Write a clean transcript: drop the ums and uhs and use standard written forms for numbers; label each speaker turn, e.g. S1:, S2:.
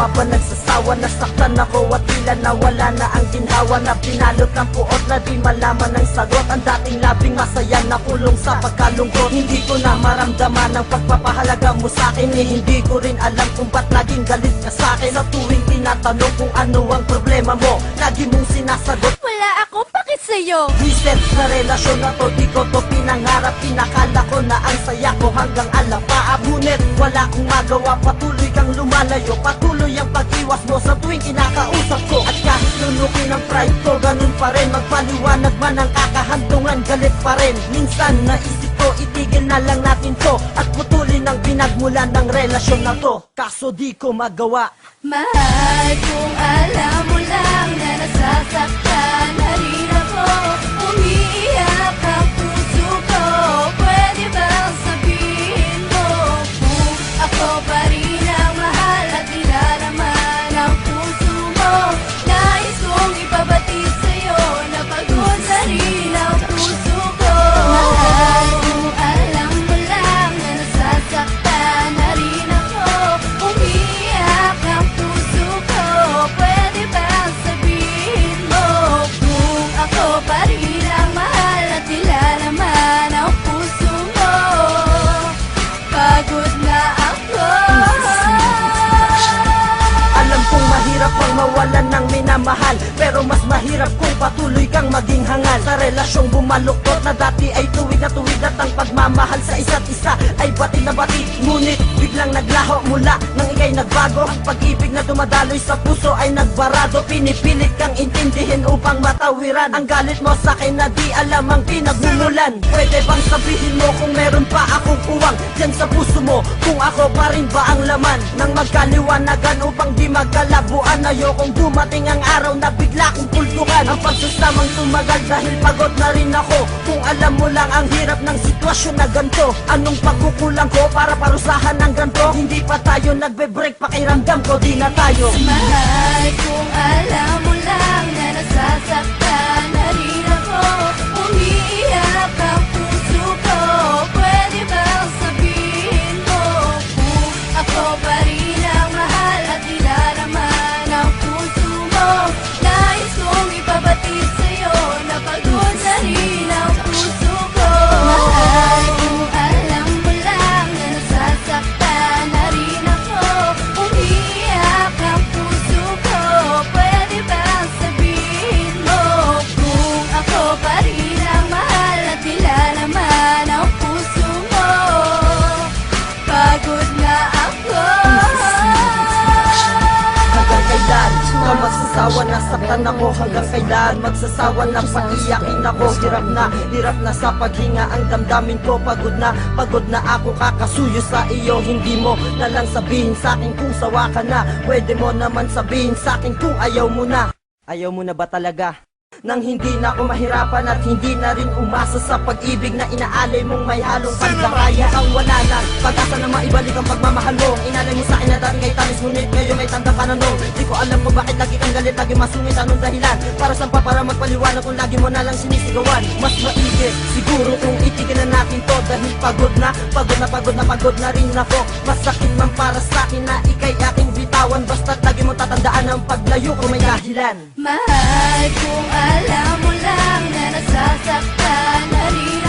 S1: pa ba nagsasawa? Nasaktan ako at tila nawala na ang ginhawa, na pinalot ng puot na di malaman ang sagot. Ang dating labing masaya na kulong sa pagkalungkot. Hindi ko na maramdaman ang pagpapahalaga mo sa'kin, hindi ko rin alam kung ba't naging galit ka sa'kin. Sa tuwing tinatanong kung ano ang problema mo, lagi mong sinasagot,
S2: wala akong paki sa'yo.
S1: reset na relasyon na to, di ko to pinangarap. Pinakala ko na ang saya ko hanggang alapaap, ngunit wala akong magawa. Patuloy kang lumalayo, patuloy ang pag-iwas mo sa tuwing kinakausap ko. At kahit lunukin ang pride ko, ganun pa rin. Magpaliwanag man ang kakahandungan, galit pa rin. Minsan naisip ko, itigil na lang natin to at putulin ang pinagmulan ng relasyon na to, kaso di ko magawa.
S2: Mahal, kung alam mo lang na nasasaktan na rin ako, umiiyak ang puso ko. Pwede bang sabihin mo kung ako pa rin ang mahal at nilalaman ang puso mo? Nais kong ipabatid sa'yo na pagod na rin ang puso ko. Mahal, kung alam mo lang na nasasaktan na rin ako, umiiyak ang puso ko. Pwede bang sabihin mo kung ako pa rin ang mahal at nilalaman ang puso mo? Pagod na ako.
S1: Alam kong mahirap ang mawalan ng minamahal, pero mas mahirap kung patuloy kang maging hangal sa relasyong bumaluktot na dati ay tuwid na tuwid, at ang pagmamahal sa isa't isa ay batid na batid. Ngunit biglang naglaho mula nang ika'y nagbago. Ang pag-ibig na dumadaloy sa puso ay nagbarado. Pinipilit kang intindihin upang matawiran ang galit mo sa akin na di alam ang pinagmumulan. Pwede bang sabihin mo kung meron pa akong uwang dyan sa puso mo? Kung ako pa rin ba ang laman ng magkaliwanagan upang di magkalabuan? Ayokong dumating ang araw na bigla kong pultungan ang pagsasamang tumagal dahil pagod na rin ako. Kung alam mo lang ang hirap ng sitwasyon na ganito, anong pagkukulang ko para parusahan ng ganito? Hindi pa tayo nagbe-break, pakiramdam ko di na tayo.
S2: Mahal, kung alam mo lang na nasasaktan na rin ako, umiiyak ang puso ko. Pwede bang sabihin mo kung ako pa rin ang mahal at nilalaman ang puso mo? Nais kong ipabatid sa'yo na pagod na rin ang puso ko. Mahal, kung alam mo lang na nasasaktan na rin ako, umiiyak ang puso ko. Pwede bang sabihin mo kung ako pa rin ang mahal at nilalaman ang puso mo? Pagod na ako.
S1: Hanggang kailan ka magsasawa? Nasaktan ako. Hanggang kailan magsasawa na paiyakin ako? Hirap na sa paghinga ang damdamin ko. Pagod na ako kakasuyo sa iyo. Hindi mo na lang sabihin sa akin kung sawa ka na. Pwede mo naman sabihin sa akin kung ayaw mo na. Ayaw mo na ba talaga? Nang hindi na ako mahirapan at hindi na rin umasa sa pag-ibig na inaalay mong may halong pagkakaya. Ang wala na pag-asa na maibalik ang pagmamahal mo. Inalay mo sa akin na dati ngay tamis, ngunit ngayon may tanda ka na no. Di ko alam kung bakit lagi kang galit, lagi masungit, anong dahilan? Para saan pa, para magpaliwanag kung lagi mo na lang sinisigawan? Mas maigi siguro kung itigil na natin to, dahil pagod na rin ako. Masakit man para sa akin na ika'y aking bitawan, basta't lagi mo tatandaan ang paglayo ko may dahilan.
S2: Mahal, kung alam mo lang na nasasaktan na rin